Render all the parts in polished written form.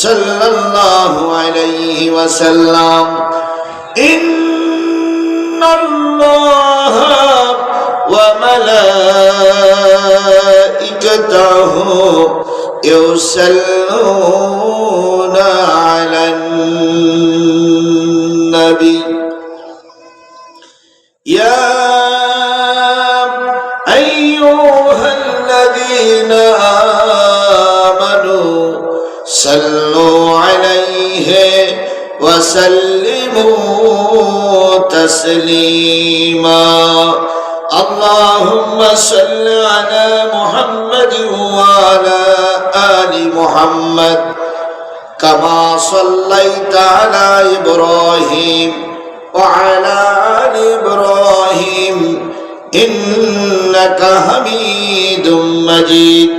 সাল্লাল্লাহু আলাইহি ওয়াসাল্লাম, ইন্নাল্লাহা ওয়া মালাইকাতাহু ইউসাল্লুনা আলান নবী ইয়া আইয়ুহাল্লাযীনা আমানু সাল্লু আলাইহি ওয়া সাল্লিমু তাসলিমা। আল্লাহুম্মা সাল্লি আলা মুহাম্মাদ ওয়া আলা আলি মুহাম্মাদ কামা সাল্লাইতা আলা ইব্রাহিম ওয়া আলা আলি ইব্রাহিম ইন্নাকা হামিদুম মাজিদ।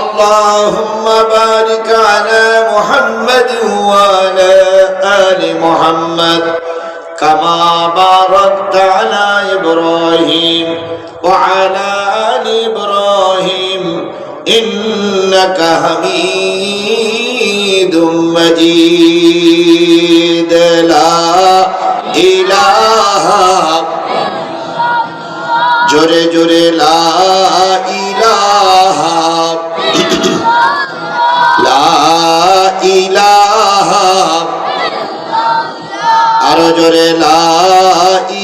اللهم بارك على محمد وعلى آل محمد كما باركت على إبراهيم وعلى آل إبراهيم إنك حميد مجيد لا إله জোরে জোরে লা ইলাহা লা ইলাহা, আরো জোরে লা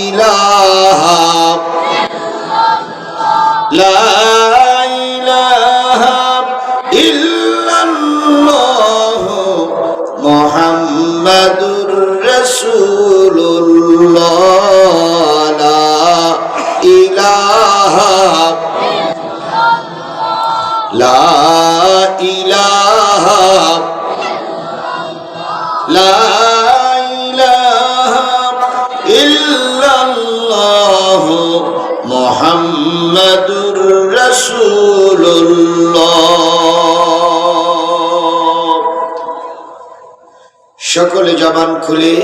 ইলাহা লা ইলাহা ইল্লাল্লাহু মুহাম্মাদুর রাসূলুল্লাহ লা ইলাহা লা ইলাহা লা ইলাহা ইল্লাল্লাহু মুহাম্মাদুর রাসূলুল্লাহ। সকলে জবান খুলে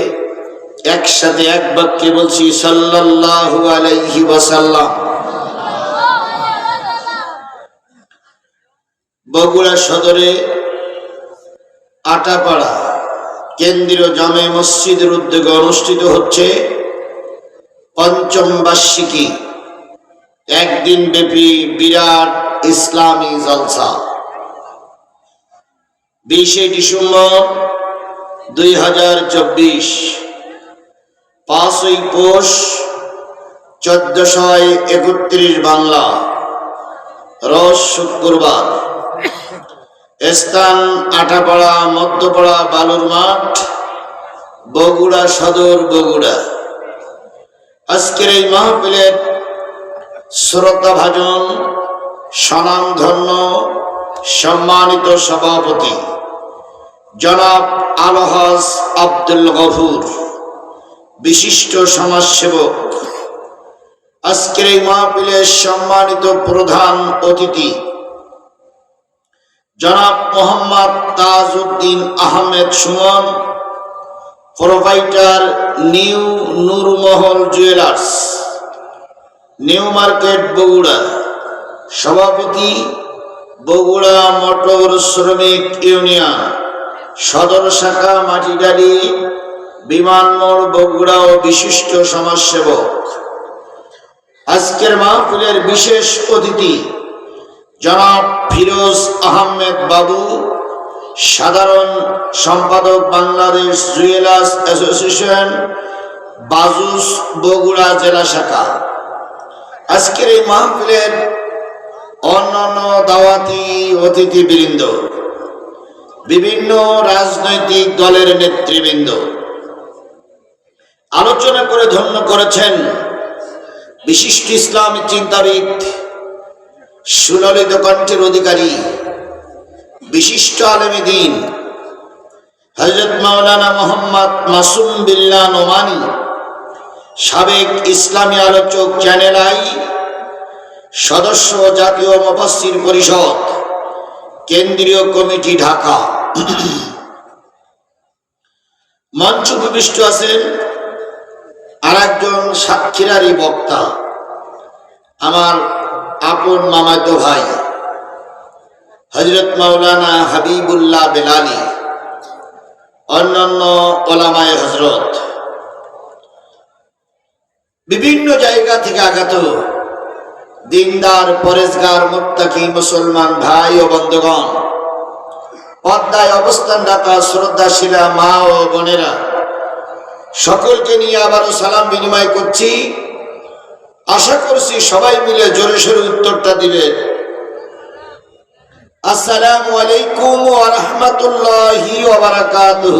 একসাথে এক বাক্যে বলছি সাল্লাল্লাহু আলাইহি ওয়াসাল্লাম। বগুড়া সদরে আটাপাড়া কেন্দ্রীয় জামে মসজিদের উদ্যোগে অনুষ্ঠিত হচ্ছে পঞ্চম বার্ষিকী একদিন ব্যাপী বিরাট ইসলামী জলসা। 20 ডিসেম্বর 2024, 5 পৌষ 1431 বাংলা, রোজ শুক্রবার। স্থান আটাপাড়া মধ্যপাড়া বালুর মাঠ, বগুড়া সদর, বগুড়া। আজকের এই মাহফিলের শ্রদ্ধাভাজন স্বনামধন্য সম্মানিত সভাপতি জনাব আলহাজ আব্দুল গফুর, বিশিষ্ট সমাজসেবক। আজকের এই মাহফিলের সম্মানিত প্রধান অতিথি জনাব Mohammad Tajuddin Ahmed Suman, provider new Nurmahal jewellers, new market, Bogura. সভাপতি বগুড়া মোটর শ্রমিক ইউনিয়ন, সদর শাখা মাটিডালি, বিমানমোড়, বগুড়া ও বিশিষ্ট সমাজসেবক। আজকের মাহফিলের বিশেষ অতিথি জনাব ফিরোজ আহমেদ বাবু, সাধারণ সম্পাদক বাংলাদেশ জুয়েলার্স অ্যাসোসিয়েশন, বাজুস, বগুড়া জেলা শাখা। আজকের এই মাহফিলের অন্যান্য দাওয়াতি অতিথিবৃন্দ, বিভিন্ন রাজনৈতিক দলের নেতৃবৃন্দ আলোচনা করে ধন্য করেছেন বিশিষ্ট ইসলামী চিন্তাবিদ, সুললিত কণ্ঠের অধিকারী, বিশিষ্ট আলেমে দ্বীন হযরত মাওলানা মোহাম্মদ মাসুম বিল্লাহ নোমানী, সাবেক ইসলামী আলোচক, চ্যানেল আই সদস্য, জাতীয় মুফাসসির পরিষদ, কেন্দ্রীয় কমিটি, ঢাকা। মঞ্চ উপবিষ্ট আছেন আরেকজন সাক্ষীরারি বক্তা, আমার আপন মামাতো ভাই হযরত মাওলানা হাবিবুল্লাহ বেলালী, অন্যান্য ওলামায়ে হযরত, বিভিন্ন জায়গা থেকে আগত দিনদার পরেজগার মুত্তাকি মুসলমান ভাই ও বন্ধুগণ, পর্দায় অবস্থানরত শ্রদ্ধাশীলা মা ও বোনেরা, সকলকে নিয়ে আবারও সালাম বিনিময় করছি। আশা করছি সবাই মিলে জোরে সোরে উত্তরটা দিবেন। আসসালামু আলাইকুম ওয়া রাহমাতুল্লাহি ওয়া বারাকাতুহু।